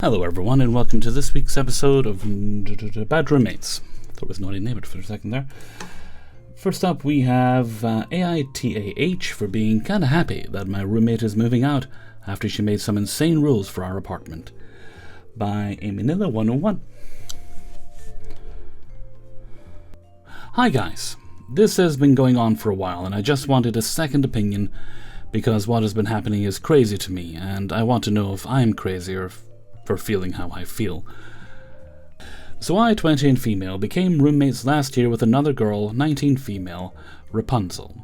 Hello everyone, and welcome to this week's episode of Bad Roommates. Thought it was naughty name it for a second there. First up, we have AITAH for being kinda happy that my roommate is moving out after she made some insane rules for our apartment. By Aminilla101. Hi guys, this has been going on for a while and I just wanted a second opinion because what has been happening is crazy to me and I want to know if I'm crazy or for feeling how I feel. So I, 20 and female, became roommates last year with another girl, 19 female, Rapunzel.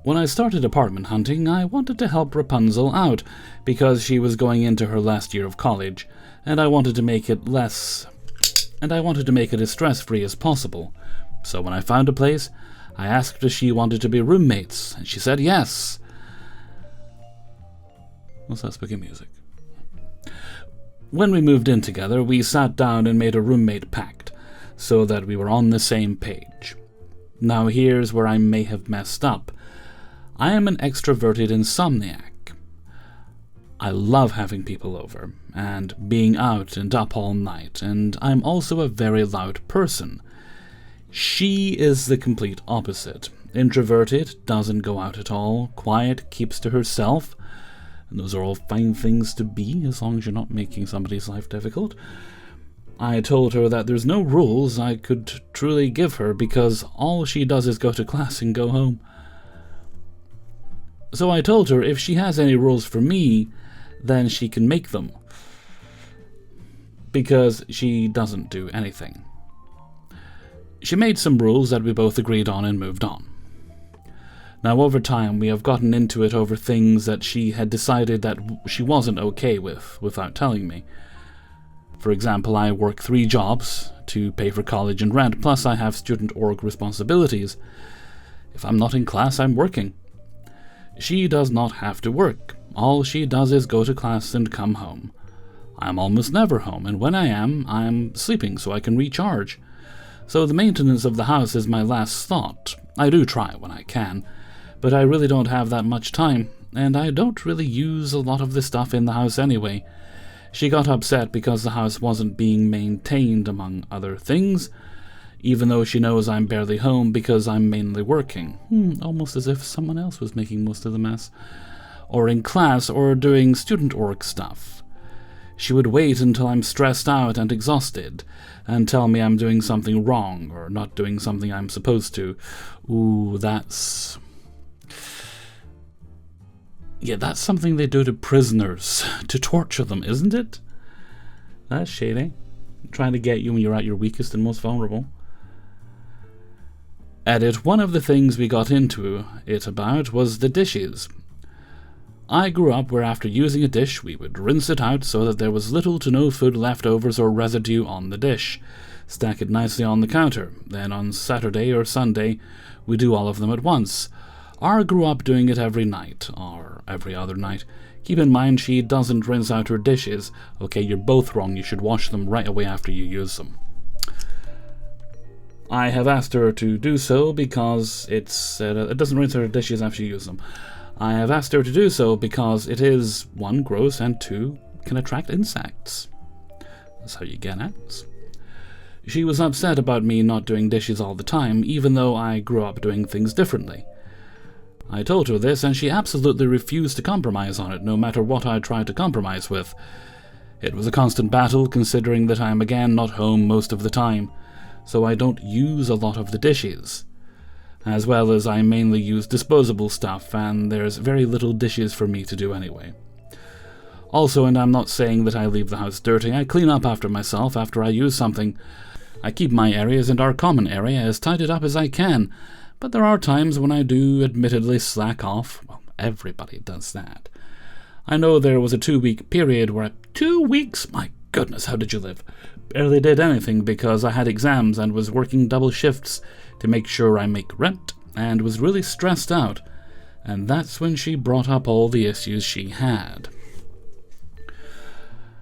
When I started apartment hunting, I wanted to help Rapunzel out because she was going into her last year of college, and I wanted to make it as stress-free as possible. So when I found a place, I asked if she wanted to be roommates, and she said yes. What's that spooky music? When we moved in together, we sat down and made a roommate pact, so that we were on the same page. Now here's where I may have messed up. I am an extroverted insomniac. I love having people over, and being out and up all night, and I'm also a very loud person. She is the complete opposite. Introverted, doesn't go out at all, quiet, keeps to herself. And those are all fine things to be, as long as you're not making somebody's life difficult. I told her that there's no rules I could truly give her because all she does is go to class and go home. So I told her if she has any rules for me, then she can make them. Because she doesn't do anything. She made some rules that we both agreed on and moved on. Now, over time, we have gotten into it over things that she had decided that she wasn't okay with, without telling me. For example, I work 3 jobs to pay for college and rent, plus I have student org responsibilities. If I'm not in class, I'm working. She does not have to work. All she does is go to class and come home. I'm almost never home, and when I am, I'm sleeping so I can recharge. So the maintenance of the house is my last thought. I do try when I can. But I really don't have that much time, and I don't really use a lot of the stuff in the house anyway. She got upset because the house wasn't being maintained, among other things, even though she knows I'm barely home because I'm mainly working. Almost as if someone else was making most of the mess. Or in class, or doing student org stuff. She would wait until I'm stressed out and exhausted, and tell me I'm doing something wrong, or not doing something I'm supposed to. Ooh, that's something they do to prisoners, to torture them, isn't it? That's shady. Trying to get you when you're at your weakest and most vulnerable. Edit, one of the things we got into it about was the dishes. I grew up where after using a dish, we would rinse it out so that there was little to no food leftovers or residue on the dish. Stack it nicely on the counter. Then on Saturday or Sunday, we do all of them at once. R grew up doing it every night, or every other night. Keep in mind she doesn't rinse out her dishes. Okay, you're both wrong. You should wash them right away after you use them. I have asked her to do so because it doesn't rinse out her dishes after you use them. I have asked her to do so because it is, 1, gross, and 2, can attract insects. That's how you get ants. She was upset about me not doing dishes all the time, even though I grew up doing things differently. I told her this, and she absolutely refused to compromise on it, no matter what I tried to compromise with. It was a constant battle, considering that I am again not home most of the time, so I don't use a lot of the dishes. As well as I mainly use disposable stuff, and there's very little dishes for me to do anyway. Also, and I'm not saying that I leave the house dirty, I clean up after myself after I use something. I keep my areas and our common area as tidied up as I can, but there are times when I do admittedly slack off. Well, everybody does that. I know there was a 2-week period where 2 weeks? My goodness, how did you live? Barely did anything because I had exams and was working double shifts to make sure I make rent, and was really stressed out, and that's when she brought up all the issues she had.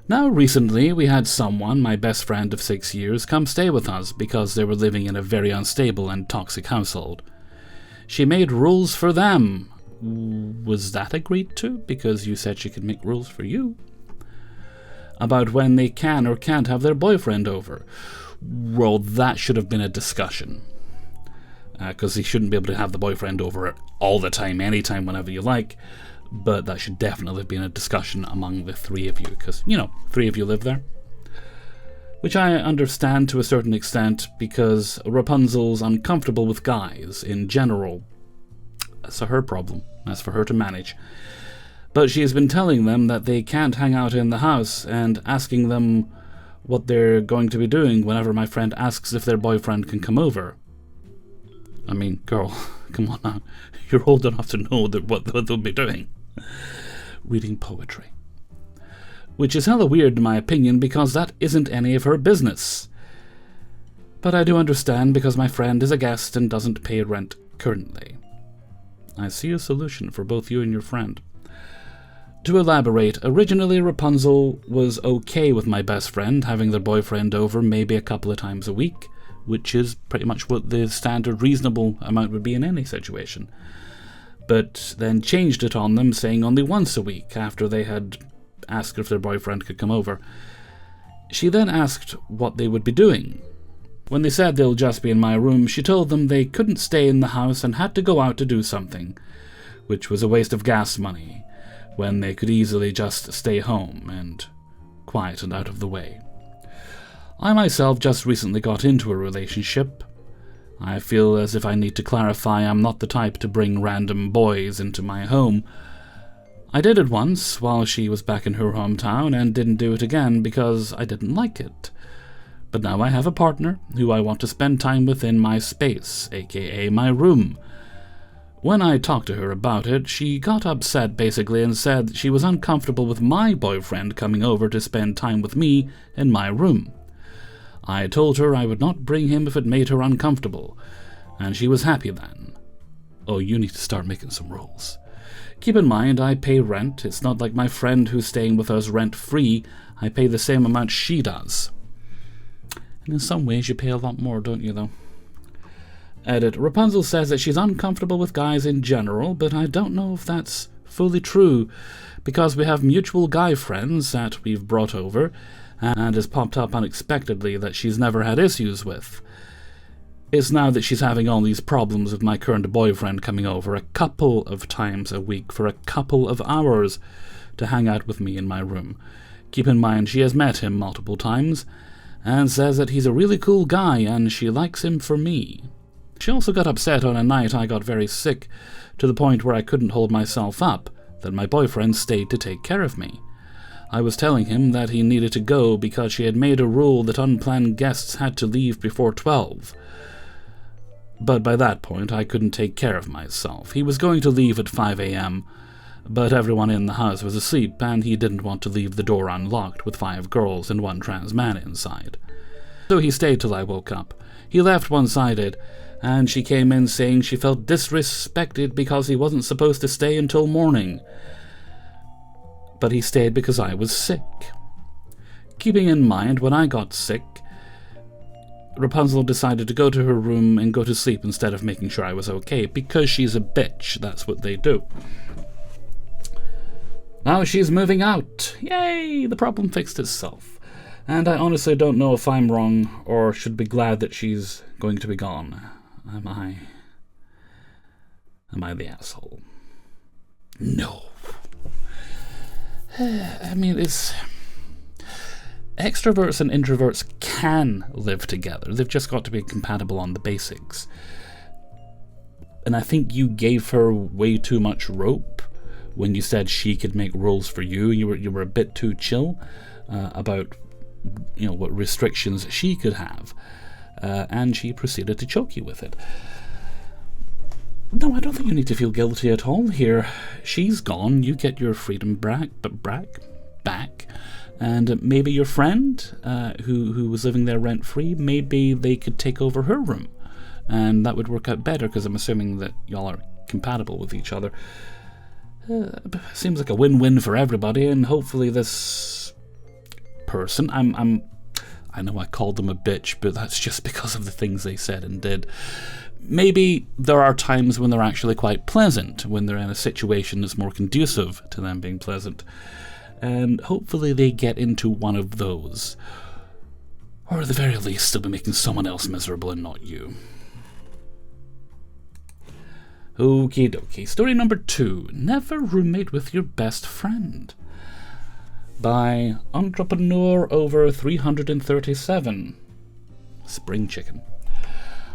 Now recently we had someone, my best friend of 6 years, come stay with us because they were living in a very unstable and toxic household. She made rules for them. Was that agreed to? Because you said she could make rules for you. about when they can or can't have their boyfriend over. Well, that should have been a discussion. Because he shouldn't be able to have the boyfriend over all the time, anytime, whenever you like. But that should definitely have been a discussion among the three of you, because, you know, three of you live there. Which I understand to a certain extent, because Rapunzel's uncomfortable with guys in general. That's her problem. That's for her to manage. But she has been telling them that they can't hang out in the house, and asking them what they're going to be doing whenever my friend asks if their boyfriend can come over. I mean, girl, come on now. You're old enough to know that what they'll be doing. Reading poetry. Which is hella weird in my opinion, because that isn't any of her business. But I do understand, because my friend is a guest and doesn't pay rent currently. I see a solution for both you and your friend. To elaborate, originally Rapunzel was okay with my best friend having their boyfriend over maybe a couple of times a week, which is pretty much what the standard reasonable amount would be in any situation. But then changed it on them, saying only once a week after they had asked if their boyfriend could come over. She then asked what they would be doing. When they said they'll just be in my room, she told them they couldn't stay in the house and had to go out to do something, which was a waste of gas money, when they could easily just stay home and quiet and out of the way. I myself just recently got into a relationship. I feel as if I need to clarify I'm not the type to bring random boys into my home. I did it once while she was back in her hometown and didn't do it again because I didn't like it. But now I have a partner who I want to spend time with in my space, aka my room. When I talked to her about it, she got upset basically and said she was uncomfortable with my boyfriend coming over to spend time with me in my room. I told her I would not bring him if it made her uncomfortable, and she was happy then. Oh, you need to start making some rules. Keep in mind, I pay rent. It's not like my friend who's staying with us rent-free. I pay the same amount she does. And in some ways you pay a lot more, don't you, though? Edit. Rapunzel says that she's uncomfortable with guys in general, but I don't know if that's fully true, because we have mutual guy friends that we've brought over, and has popped up unexpectedly that she's never had issues with. It's now that she's having all these problems with my current boyfriend coming over a couple of times a week for a couple of hours to hang out with me in my room. Keep in mind she has met him multiple times, and says that he's a really cool guy and she likes him for me. She also got upset on a night I got very sick, to the point where I couldn't hold myself up, that my boyfriend stayed to take care of me. I was telling him that he needed to go because she had made a rule that unplanned guests had to leave before 12. But by that point I couldn't take care of myself. He was going to leave at 5 a.m, but everyone in the house was asleep and he didn't want to leave the door unlocked with 5 girls and 1 trans man inside. So he stayed till I woke up. He left once I did, and she came in saying she felt disrespected because he wasn't supposed to stay until morning. But he stayed because I was sick. Keeping in mind, when I got sick, Rapunzel decided to go to her room and go to sleep instead of making sure I was okay, because she's a bitch. That's what they do. Now she's moving out. Yay! The problem fixed itself. And I honestly don't know if I'm wrong or should be glad that she's going to be gone. Am I the asshole? No. I mean, it's... Extroverts and introverts can live together. They've just got to be compatible on the basics. And I think you gave her way too much rope when you said she could make rules for you. You were a bit too chill about, you know, what restrictions she could have. And she proceeded to choke you with it. No, I don't think you need to feel guilty at all here. She's gone. You get your freedom back. And maybe your friend, who was living there rent-free, maybe they could take over her room. And that would work out better, because I'm assuming that y'all are compatible with each other. Seems like a win-win for everybody, and hopefully this person... I know I called them a bitch, but that's just because of the things they said and did. Maybe there are times when they're actually quite pleasant, when they're in a situation that's more conducive to them being pleasant. and hopefully they get into one of those. Or at the very least, they'll be making someone else miserable and not you. Okie dokie. Story number 2. Never roommate with your best friend. By Entrepreneur Over 337. Spring Chicken.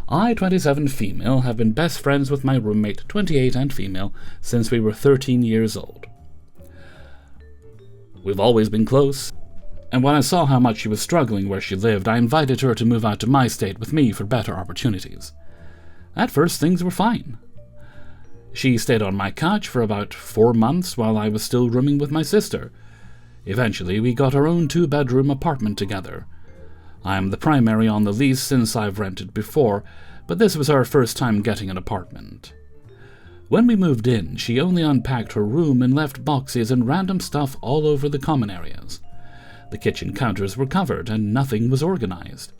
I, 27 female, have been best friends with my roommate, 28 and female, since we were 13 years old. We've always been close, and when I saw how much she was struggling where she lived, I invited her to move out to my state with me for better opportunities. At first, things were fine. She stayed on my couch for about 4 months while I was still rooming with my sister. Eventually, we got our own 2-bedroom apartment together. I am the primary on the lease since I've rented before, but this was our first time getting an apartment. When we moved in, she only unpacked her room and left boxes and random stuff all over the common areas. The kitchen counters were covered and nothing was organized.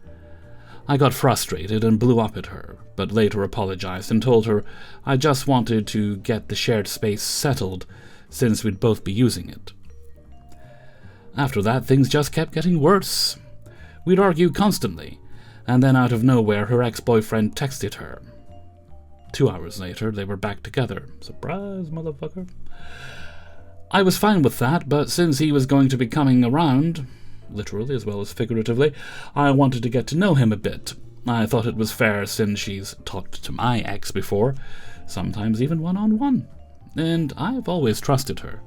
I got frustrated and blew up at her, but later apologized and told her I just wanted to get the shared space settled since we'd both be using it. After that, things just kept getting worse. We'd argue constantly, and then out of nowhere her ex-boyfriend texted her. 2 hours later, they were back together. Surprise, motherfucker. I was fine with that, but since he was going to be coming around, literally as well as figuratively, I wanted to get to know him a bit. I thought it was fair since she's talked to my ex before, sometimes even one-on-one, and I've always trusted her.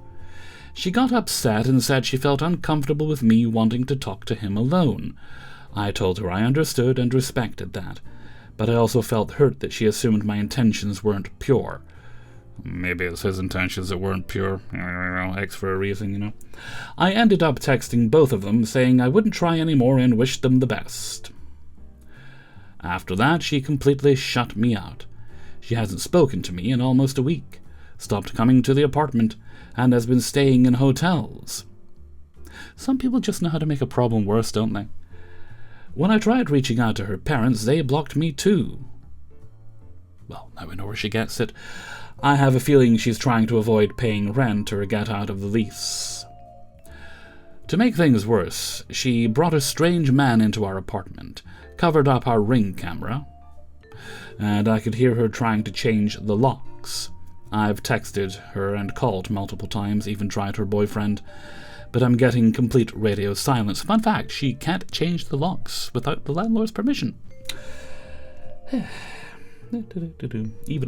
She got upset and said she felt uncomfortable with me wanting to talk to him alone. I told her I understood and respected that, but I also felt hurt that she assumed my intentions weren't pure. Maybe it's his intentions that weren't pure. X for a reason, I ended up texting both of them, saying I wouldn't try anymore and wished them the best. After that, she completely shut me out. She hasn't spoken to me in almost a week, stopped coming to the apartment, and has been staying in hotels. Some people just know how to make a problem worse, don't they? When I tried reaching out to her parents, they blocked me too. Well, now we know where she gets it. I have a feeling she's trying to avoid paying rent or get out of the lease. To make things worse, she brought a strange man into our apartment, covered up our Ring camera, and I could hear her trying to change the locks. I've texted her and called multiple times, even tried her boyfriend, but I'm getting complete radio silence. Fun fact, she can't change the locks without the landlord's permission. Even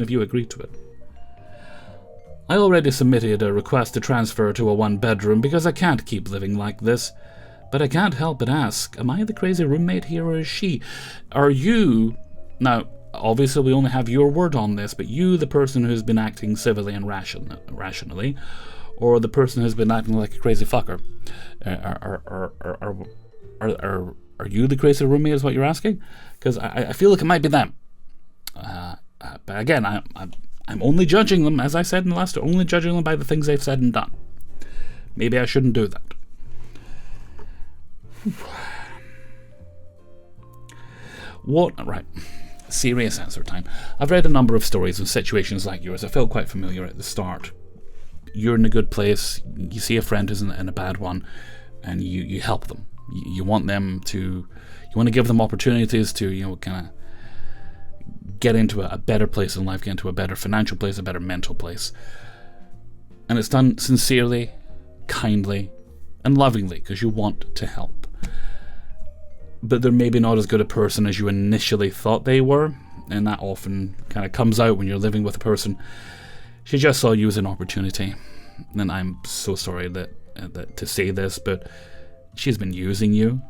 if you agree to it. I already submitted a request to transfer to a 1-bedroom because I can't keep living like this. But I can't help but ask, am I the crazy roommate here or is she? Are you... Now, obviously we only have your word on this, but you, the person who's been acting civilly and rationally, or the person who's been acting like a crazy fucker, are you the crazy roommate is what you're asking? Because I feel like it might be them. But again, I'm only judging them, as I said in the last, only judging them by the things they've said and done. Maybe I shouldn't do that. What? Right. Serious answer time. I've read a number of stories of situations like yours. I felt quite familiar at the start. You're in a good place, you see a friend who's in a bad one, and you help them. You want them to, you want to give them opportunities to, kind of get into a better place in life, get into a better financial place, a better mental place. And it's done sincerely, kindly, and lovingly, because you want to help. But they're maybe not as good a person as you initially thought they were, and that often kind of comes out when you're living with a person. She just saw you as an opportunity, and I'm so sorry that to say this, but she's been using you.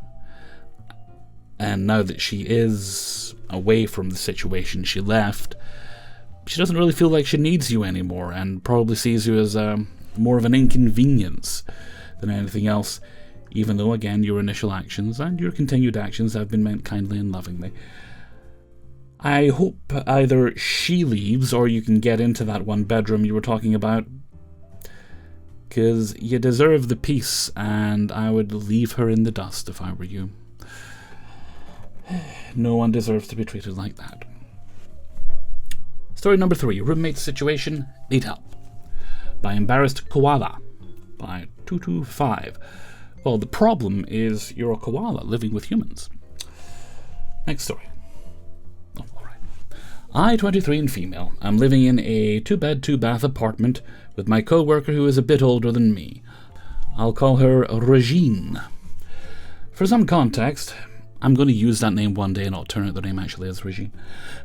And now that she is away from the situation she left, she doesn't really feel like she needs you anymore, and probably sees you as more of an inconvenience than anything else, even though, again, your initial actions and your continued actions have been meant kindly and lovingly. I hope either she leaves or you can get into that 1-bedroom you were talking about, because you deserve the peace, and I would leave her in the dust if I were you. No one deserves to be treated like that. Story number 3, roommate situation, need help. By Embarrassed Koala. by 225. Well, the problem is you're a koala living with humans. Next story. Oh, alright. I, 23 and female, am living in a 2-bed, 2-bath apartment with my co-worker who is a bit older than me. I'll call her Regine. For some context, I'm going to use that name one day and I'll turn out the name actually is Regine.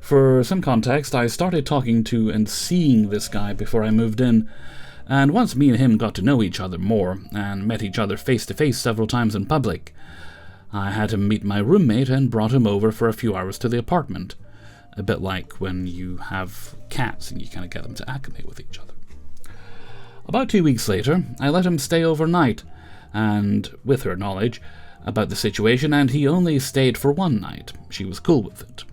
For some context, I started talking to and seeing this guy before I moved in, and once me and him got to know each other more and met each other face to face several times in public, I had him meet my roommate and brought him over for a few hours to the apartment. A bit like when you have cats and you kind of get them to acclimate with each other. About 2 weeks later, I let him stay overnight, and with her knowledge about the situation, and he only stayed for one night. She was cool with it.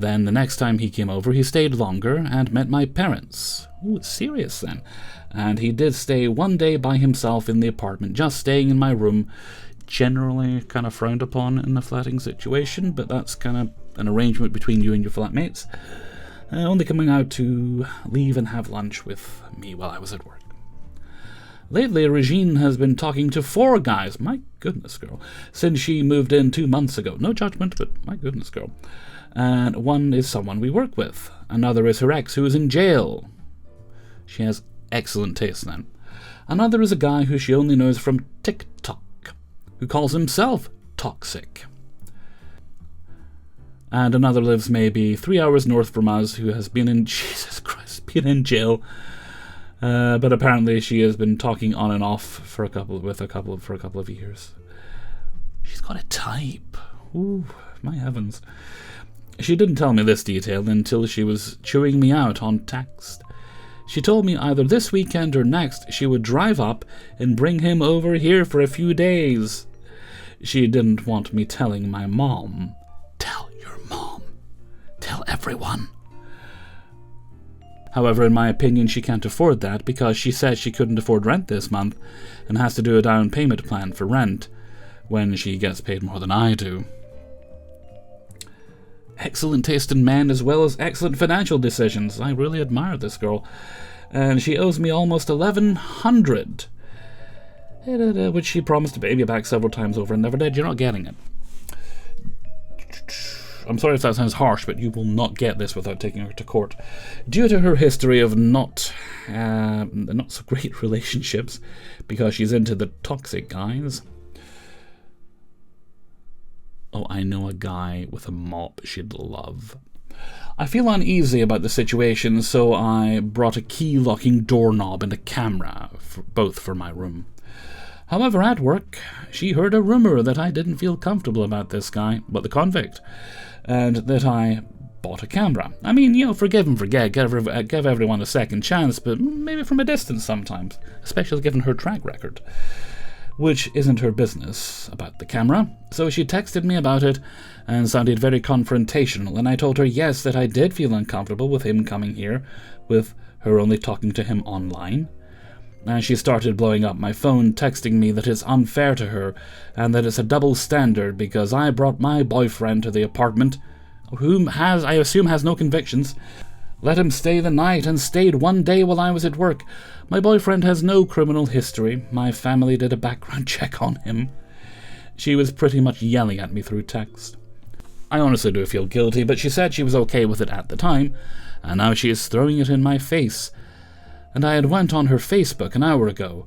Then the next time he came over, he stayed longer and met my parents. Ooh, it's serious then. And he did stay one day by himself in the apartment, just staying in my room. Generally kind of frowned upon in a flatting situation, but that's kind of an arrangement between you and your flatmates. Only coming out to leave and have lunch with me while I was at work. Lately, Regine has been talking to 4 guys, my goodness girl, since she moved in 2 months ago. No judgment, but my goodness girl. And one is someone we work with. Another is her ex, who is in jail. She has excellent taste then. Another is a guy who she only knows from TikTok, who calls himself toxic. And another lives maybe 3 hours north from us, who has been in, Jesus Christ, been in jail. But apparently she has been talking on and off for a couple of years. She's got a type. Ooh, my heavens. She didn't tell me this detail until she was chewing me out on text. She told me either this weekend or next she would drive up and bring him over here for a few days. She didn't want me telling my mom. Tell your mom. Tell everyone. However, in my opinion, she can't afford that because she says she couldn't afford rent this month and has to do a down payment plan for rent when she gets paid more than I do. Excellent taste in men as well as excellent financial decisions. I really admire this girl. And she owes me almost $1,100, which she promised to pay me back several times over and never did. You're not getting it. I'm sorry if that sounds harsh, but you will not get this without taking her to court. Due to her history of not so great relationships, because she's into the toxic guys. Oh, I know a guy with a mop she'd love. I feel uneasy about the situation, so I brought a key-locking doorknob and a camera, both for my room. However, at work, she heard a rumor that I didn't feel comfortable about this guy, but the convict, and that I bought a camera. I mean, forgive and forget, give everyone a second chance, but maybe from a distance sometimes, especially given her track record. Which isn't her business about the camera, so she texted me about it and sounded very confrontational, and I told her yes, that I did feel uncomfortable with him coming here, with her only talking to him online. And she started blowing up my phone, texting me that it's unfair to her, and that it's a double standard because I brought my boyfriend to the apartment, whom I assume has no convictions, let him stay the night and stayed one day while I was at work. My boyfriend has no criminal history. My family did a background check on him. She was pretty much yelling at me through text. I honestly do feel guilty, but she said she was okay with it at the time, and now she is throwing it in my face. And I had went on her Facebook an hour ago,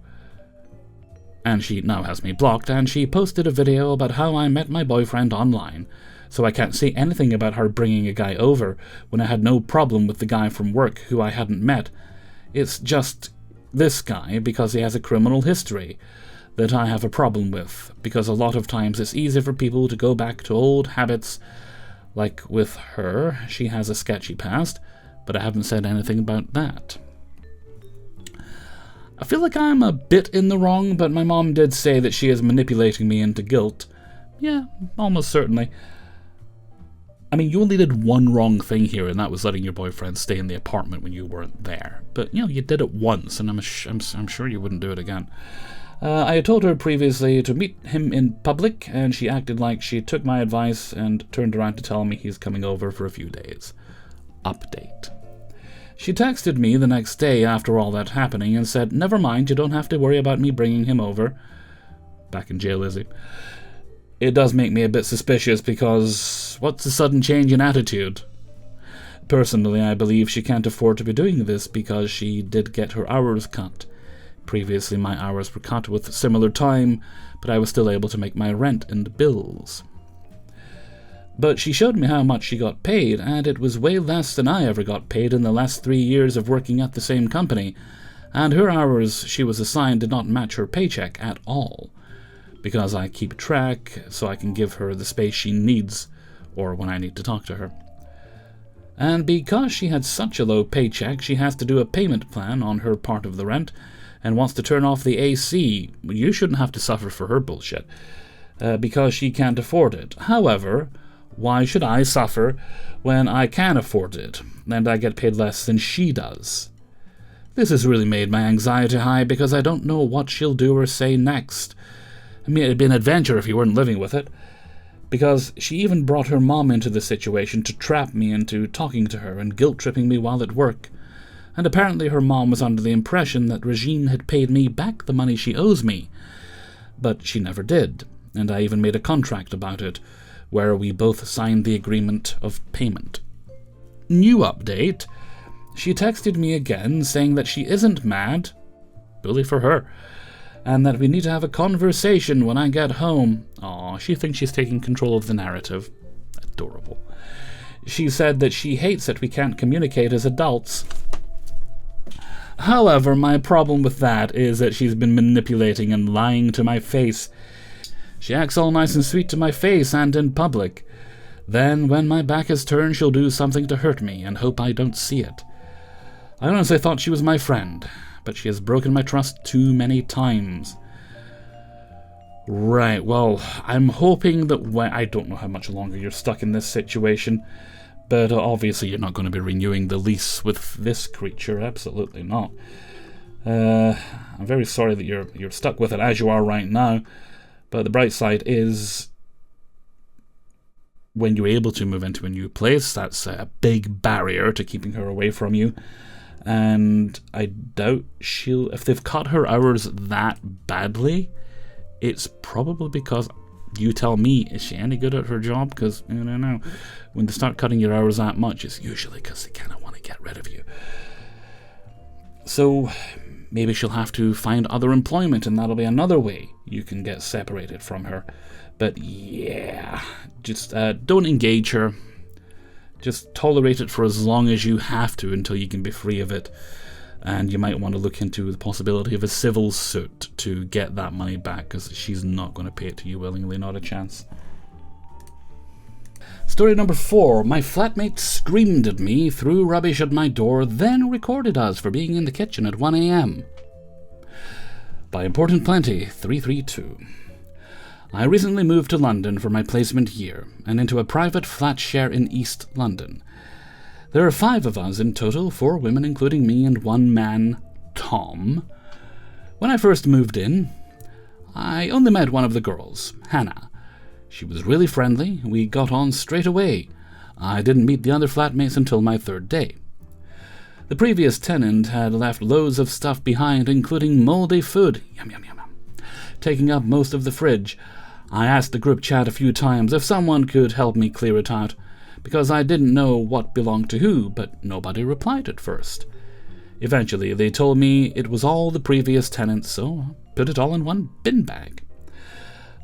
and she now has me blocked, and she posted a video about how I met my boyfriend online, so I can't say anything about her bringing a guy over when I had no problem with the guy from work who I hadn't met. It's just this guy, because he has a criminal history, that I have a problem with, because a lot of times it's easy for people to go back to old habits. Like with her, she has a sketchy past, but I haven't said anything about that. I feel like I'm a bit in the wrong, but my mom did say that she is manipulating me into guilt. Yeah, almost certainly. I mean, you only did one wrong thing here, and that was letting your boyfriend stay in the apartment when you weren't there. But, you did it once, and I'm sure you wouldn't do it again. I had told her previously to meet him in public, and she acted like she took my advice and turned around to tell me he's coming over for a few days. Update. She texted me the next day after all that happening and said, "Never mind, you don't have to worry about me bringing him over." Back in jail, is he? It does make me a bit suspicious because what's the sudden change in attitude? Personally, I believe she can't afford to be doing this because she did get her hours cut. Previously, my hours were cut with similar time, but I was still able to make my rent and bills. But she showed me how much she got paid, and it was way less than I ever got paid in the last 3 years of working at the same company, and her hours she was assigned did not match her paycheck at all. Because I keep track so I can give her the space she needs, or when I need to talk to her. And because she had such a low paycheck, she has to do a payment plan on her part of the rent, and wants to turn off the AC. You shouldn't have to suffer for her bullshit, because she can't afford it. However, why should I suffer when I can afford it, and I get paid less than she does? This has really made my anxiety high because I don't know what she'll do or say next. I mean, it'd be an adventure if you weren't living with it. Because she even brought her mom into the situation to trap me into talking to her and guilt-tripping me while at work. And apparently her mom was under the impression that Regine had paid me back the money she owes me. But she never did, and I even made a contract about it, where we both signed the agreement of payment. New update. She texted me again saying that she isn't mad. Bully for her. And that we need to have a conversation when I get home. Aw, she thinks she's taking control of the narrative. Adorable. She said that she hates that we can't communicate as adults. However, my problem with that is that she's been manipulating and lying to my face. She acts all nice and sweet to my face and in public. Then, when my back is turned, she'll do something to hurt me and hope I don't see it. I honestly thought she was my friend, but she has broken my trust too many times. Right, well, I'm hoping that I don't know how much longer you're stuck in this situation, but obviously you're not going to be renewing the lease with this creature, absolutely not. I'm very sorry that you're stuck with it as you are right now, but the bright side is when you're able to move into a new place, that's a big barrier to keeping her away from you. And I doubt if they've cut her hours that badly, it's probably because, you tell me, is she any good at her job? Because, I don't know, when they start cutting your hours that much, it's usually because they kind of want to get rid of you. So, maybe she'll have to find other employment, and that'll be another way you can get separated from her. But yeah, just don't engage her. Just tolerate it for as long as you have to until you can be free of it. And you might want to look into the possibility of a civil suit to get that money back, because she's not going to pay it to you willingly, not a chance. Story number 4. My flatmate screamed at me, threw rubbish at my door, then recorded us for being in the kitchen at 1 a.m. By Important Plenty, 332. I recently moved to London for my placement year, and into a private flat share in East London. There are 5 of us in total, 4 women including me and 1 man, Tom. When I first moved in, I only met one of the girls, Hannah. She was really friendly, we got on straight away. I didn't meet the other flatmates until my 3rd day. The previous tenant had left loads of stuff behind, including mouldy food, yum yum yum, taking up most of the fridge. I asked the group chat a few times if someone could help me clear it out, because I didn't know what belonged to who, but nobody replied at first. Eventually, they told me it was all the previous tenants, so I put it all in one bin bag.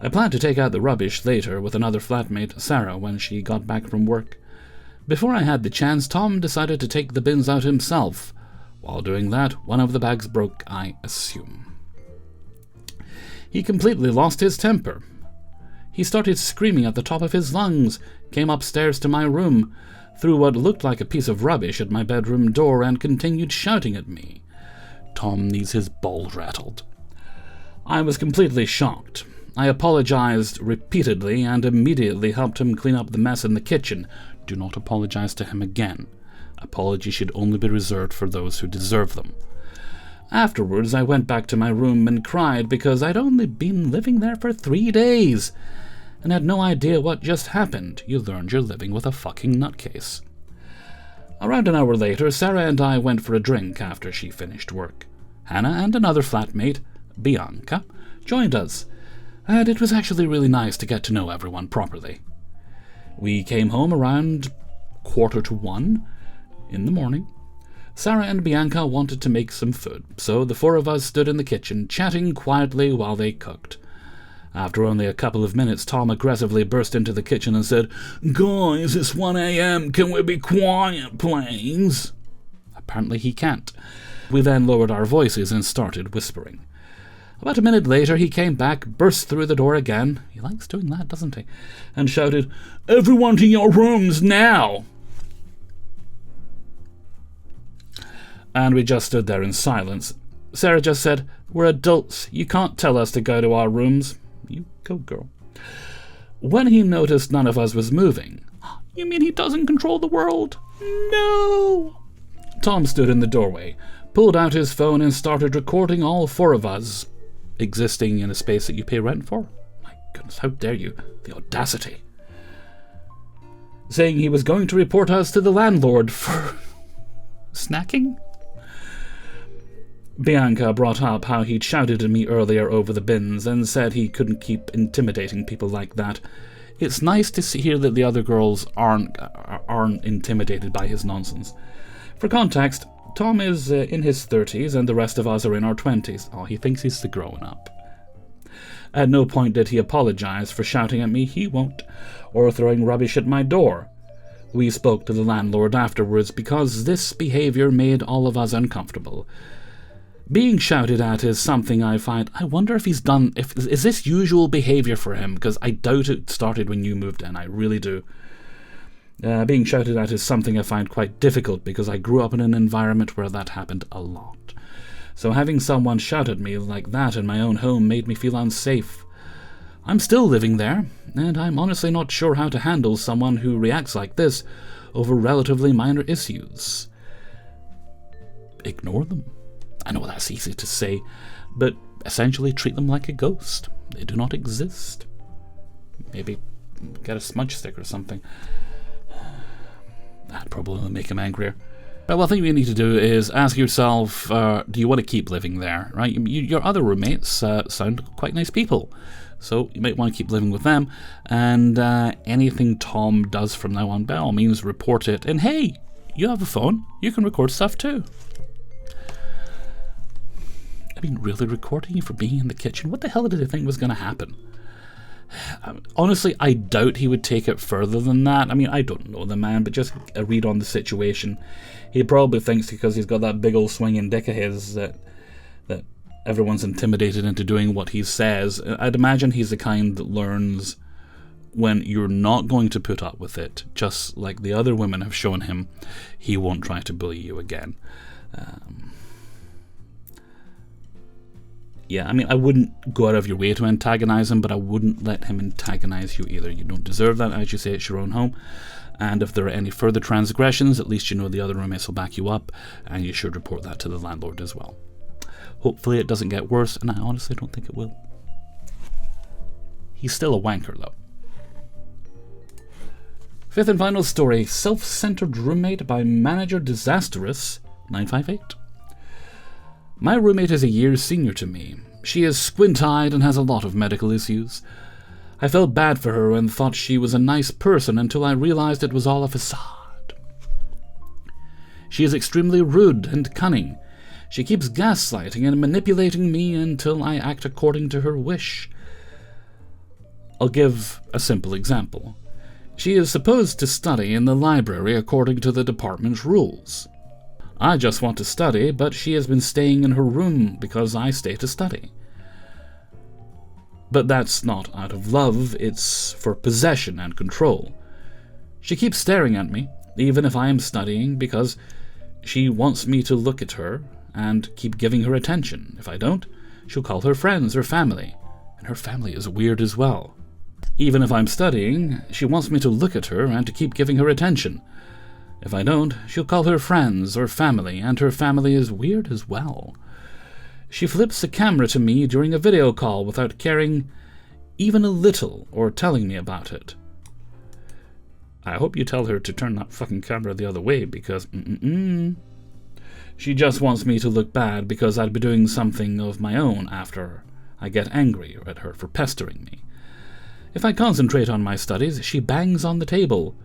I planned to take out the rubbish later with another flatmate, Sarah, when she got back from work. Before I had the chance, Tom decided to take the bins out himself. While doing that, one of the bags broke, I assume. He completely lost his temper. He started screaming at the top of his lungs, came upstairs to my room, threw what looked like a piece of rubbish at my bedroom door, and continued shouting at me. Tom needs his balls rattled. I was completely shocked. I apologized repeatedly and immediately helped him clean up the mess in the kitchen. Do not apologize to him again. Apologies should only be reserved for those who deserve them. Afterwards, I went back to my room and cried because I'd only been living there for 3 days and had no idea what just happened. You learned you're living with a fucking nutcase. Around an hour later, Sarah and I went for a drink after she finished work. Hannah and another flatmate, Bianca, joined us, and it was actually really nice to get to know everyone properly. We came home around 1:45 in the morning. Sarah and Bianca wanted to make some food, so the four of us stood in the kitchen, chatting quietly while they cooked. After only a couple of minutes, Tom aggressively burst into the kitchen and said, "Guys, it's 1 a.m. Can we be quiet, please?" Apparently he can't. We then lowered our voices and started whispering. About a minute later, he came back, burst through the door again, he likes doing that, doesn't he, and shouted, "Everyone to your rooms now!" And we just stood there in silence. Sarah just said, "We're adults. You can't tell us to go to our rooms." You go, girl. When he noticed none of us was moving, "You mean he doesn't control the world?" "No!" Tom stood in the doorway, pulled out his phone and started recording all four of us existing in a space that you pay rent for. My goodness, how dare you? The audacity. Saying he was going to report us to the landlord for snacking? Bianca brought up how he'd shouted at me earlier over the bins and said he couldn't keep intimidating people like that. It's nice to hear that the other girls aren't intimidated by his nonsense. For context, Tom is in his 30s and the rest of us are in our 20s. Oh, he thinks he's the grown-up. At no point did he apologize for shouting at me, he won't, or throwing rubbish at my door. We spoke to the landlord afterwards because this behavior made all of us uncomfortable. Being shouted at is something I wonder if is this usual behavior for him, because I doubt it started when you moved in, I really do. Being shouted at is something I find quite difficult because I grew up in an environment where that happened a lot. So having someone shout at me like that in my own home made me feel unsafe. I'm still living there, and I'm honestly not sure how to handle someone who reacts like this over relatively minor issues. Ignore them. I know that's easy to say, but essentially treat them like a ghost. They do not exist. Maybe get a smudge stick or something. That'd probably make him angrier. Well, the thing you need to do is ask yourself, do you want to keep living there, right? Your other roommates sound quite nice people, so you might want to keep living with them, and anything Tom does from now on, by all means, report it. And hey, you have a phone, you can record stuff too. I mean, really recording you for being in the kitchen? What the hell did he think was going to happen? Honestly, I doubt he would take it further than that. I mean, I don't know the man, but just a read on the situation. He probably thinks because he's got that big old swinging dick of his that everyone's intimidated into doing what he says. I'd imagine he's the kind that learns when you're not going to put up with it, just like the other women have shown him. He won't try to bully you again. Yeah, I mean, I wouldn't go out of your way to antagonize him, but I wouldn't let him antagonize you either. You don't deserve that. As you say, it's your own home. And if there are any further transgressions, at least you know the other roommates will back you up, and you should report that to the landlord as well. Hopefully it doesn't get worse, and I honestly don't think it will. He's still a wanker, though. Fifth and final story, Self-Centered Roommate by Manager Disastrous 958. My roommate is a year senior to me. She is squint-eyed and has a lot of medical issues. I felt bad for her and thought she was a nice person until I realized it was all a facade. She is extremely rude and cunning. She keeps gaslighting and manipulating me until I act according to her wish. I'll give a simple example. She is supposed to study in the library according to the department's rules. I just want to study, but she has been staying in her room because I stay to study. But that's not out of love, it's for possession and control. She keeps staring at me, even if I am studying, because she wants me to look at her and keep giving her attention. If I don't, she'll call her friends or family, and her family is weird as well. Even if I'm studying, she wants me to look at her and to keep giving her attention. If I don't, she'll call her friends or family, and her family is weird as well. She flips the camera to me during a video call without caring even a little or telling me about it. I hope you tell her to turn that fucking camera the other way, because She just wants me to look bad because I'd be doing something of my own after I get angry at her for pestering me. If I concentrate on my studies, she bangs on the table.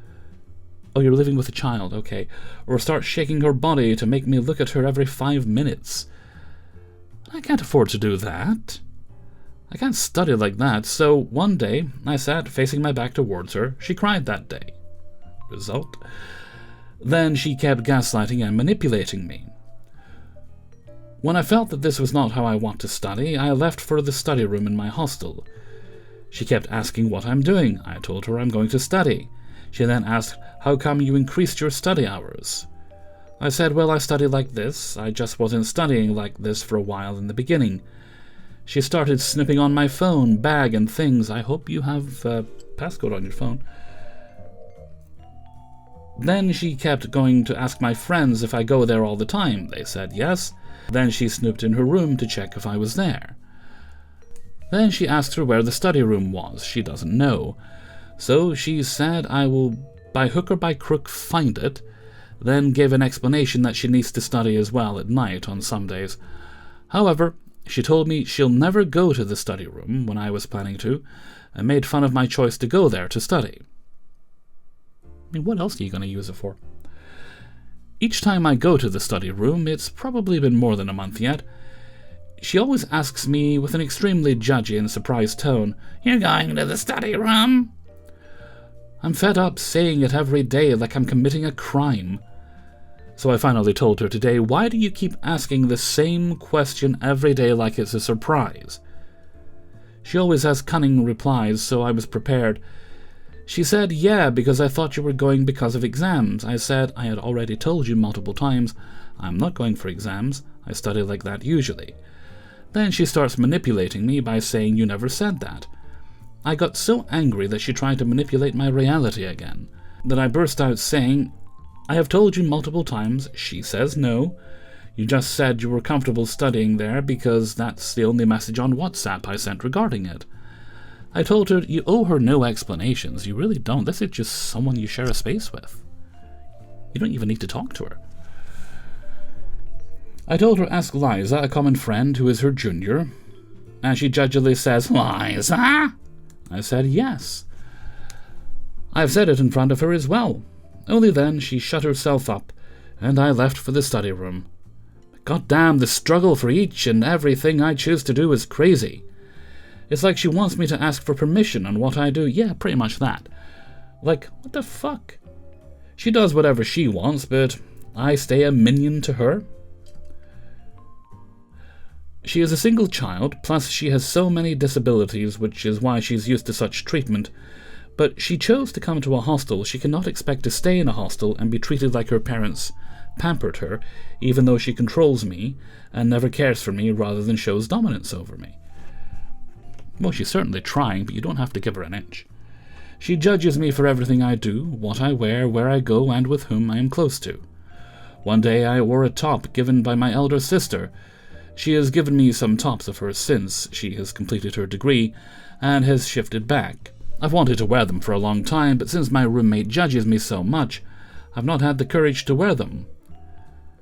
Oh, you're living with a child, okay. Or starts shaking her body to make me look at her every 5 minutes. I can't afford to do that. I can't study like that, so one day I sat facing my back towards her. She cried that day. Result? Then she kept gaslighting and manipulating me. When I felt that this was not how I want to study, I left for the study room in my hostel. She kept asking what I'm doing. I told her I'm going to study. She then asked, how come you increased your study hours? I said, well, I study like this. I just wasn't studying like this for a while in the beginning. She started snipping on my phone, bag, and things. I hope you have passcode on your phone. Then she kept going to ask my friends if I go there all the time. They said yes. Then she snooped in her room to check if I was there. Then she asked her where the study room was. She doesn't know. So she said I will by hook or by crook find it, then gave an explanation that she needs to study as well at night on some days. However, she told me she'll never go to the study room when I was planning to, and made fun of my choice to go there to study. I mean, what else are you going to use it for? Each time I go to the study room, it's probably been more than a month yet, she always asks me with an extremely judgy and surprised tone, "You're going to the study room?" I'm fed up saying it every day like I'm committing a crime. So I finally told her today, why do you keep asking the same question every day like it's a surprise? She always has cunning replies, so I was prepared. She said, yeah, because I thought you were going because of exams. I said, I had already told you multiple times, I'm not going for exams. I study like that usually. Then she starts manipulating me by saying you never said that. I got so angry that she tried to manipulate my reality again, that I burst out saying, I have told you multiple times. She says no. You just said you were comfortable studying there because that's the only message on WhatsApp I sent regarding it. I told her you owe her no explanations. You really don't. This is just someone you share a space with. You don't even need to talk to her. I told her ask Liza, a common friend who is her junior, and she judgily says, Liza? I said yes. I've said it in front of her as well. Only then she shut herself up, and I left for the study room. God damn, the struggle for each and everything I choose to do is crazy. It's like she wants me to ask for permission on what I do. Yeah, pretty much that. Like, what the fuck? She does whatever she wants, but I stay a minion to her. She is a single child, plus she has so many disabilities, which is why she's used to such treatment. But she chose to come to a hostel. She cannot expect to stay in a hostel and be treated like her parents pampered her, even though she controls me and never cares for me rather than shows dominance over me. Well, she's certainly trying, but you don't have to give her an inch. She judges me for everything I do, what I wear, where I go, and with whom I am close to. One day I wore a top given by my elder sister. She has given me some tops of hers since she has completed her degree and has shifted back. I've wanted to wear them for a long time, but since my roommate judges me so much, I've not had the courage to wear them.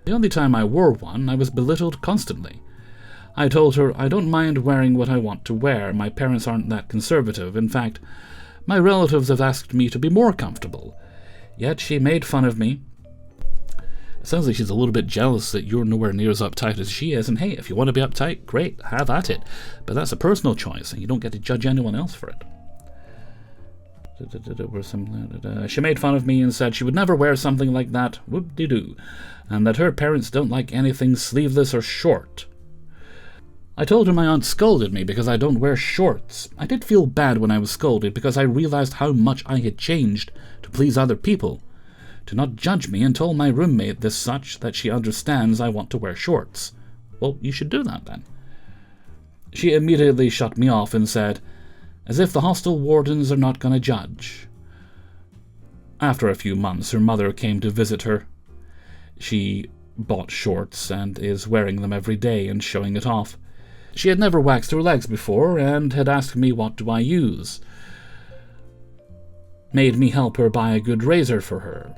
The only time I wore one, I was belittled constantly. I told her I don't mind wearing what I want to wear. My parents aren't that conservative. In fact, my relatives have asked me to be more comfortable. Yet she made fun of me. It sounds like she's a little bit jealous that you're nowhere near as uptight as she is. And hey, if you want to be uptight, great, have at it. But that's a personal choice, and you don't get to judge anyone else for it. She made fun of me and said she would never wear something like that, whoop-de-doo, and that her parents don't like anything sleeveless or short. I told her my aunt scolded me because I don't wear shorts. I did feel bad when I was scolded because I realized how much I had changed to please other people. To not judge me and told my roommate this such that she understands I want to wear shorts. Well, you should do that then. She immediately shut me off and said, as if the hostel wardens are not going to judge. After a few months, her mother came to visit her. She bought shorts and is wearing them every day and showing it off. She had never waxed her legs before and had asked me what do I use. made me help her buy a good razor for her.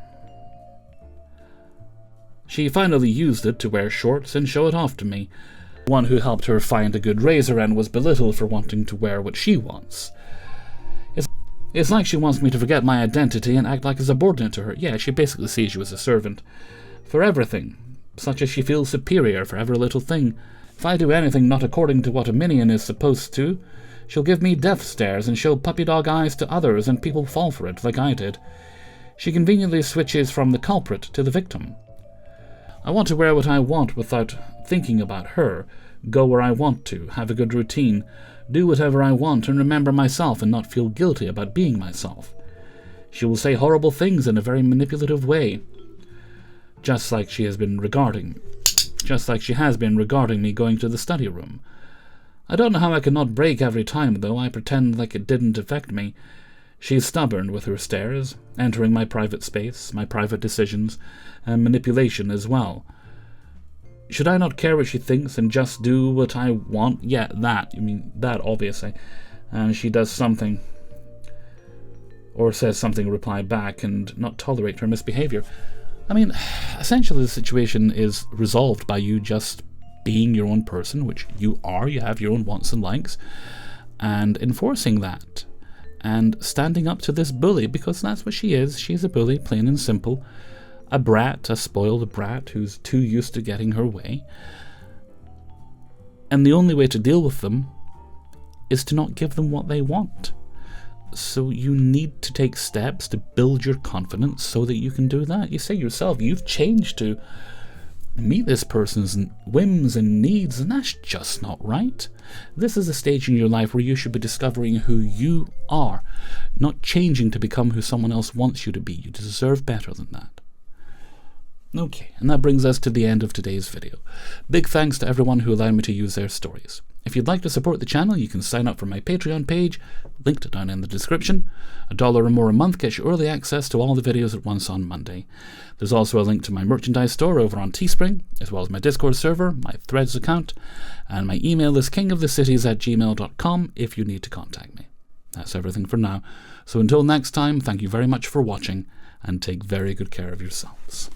She finally used it to wear shorts and show it off to me. One who helped her find a good razor and was belittled for wanting to wear what she wants. It's like she wants me to forget my identity and act like a subordinate to her. Yeah, she basically sees you as a servant. For everything. Such as she feels superior for every little thing. If I do anything not according to what a minion is supposed to, she'll give me death stares and show puppy dog eyes to others, and people fall for it, like I did. She conveniently switches from the culprit to the victim. I want to wear what I want without thinking about her, go where I want to, have a good routine, do whatever I want and remember myself and not feel guilty about being myself. She will say horrible things in a very manipulative way, just like she has been regarding me going to the study room. I don't know how I cannot break every time, though. I pretend like it didn't affect me. She's stubborn with her stares, entering my private space, my private decisions, and manipulation as well. Should I not care what she thinks and just do what I want? Yeah, that obviously. And she does something, or says something in reply back, and not tolerate her misbehavior. Essentially the situation is resolved by you just being your own person, which you are. You have your own wants and likes, and enforcing that. And standing up to this bully, because that's what she is. She's a bully, plain and simple. A brat, a spoiled brat who's too used to getting her way. And the only way to deal with them is to not give them what they want. So you need to take steps to build your confidence so that you can do that. You say yourself, you've changed to meet this person's whims and needs, and that's just not right. This is a stage in your life where you should be discovering who you are, not changing to become who someone else wants you to be. You deserve better than that. Okay, and that brings us to the end of today's video. Big thanks to everyone who allowed me to use their stories. If you'd like to support the channel, you can sign up for my Patreon page, linked down in the description. $1 or more a month gets you early access to all the videos at once on Monday. There's also a link to my merchandise store over on Teespring, as well as my Discord server, my Threads account, and my email is kingofthecities@gmail.com if you need to contact me. That's everything for now. So until next time, thank you very much for watching, and take very good care of yourselves.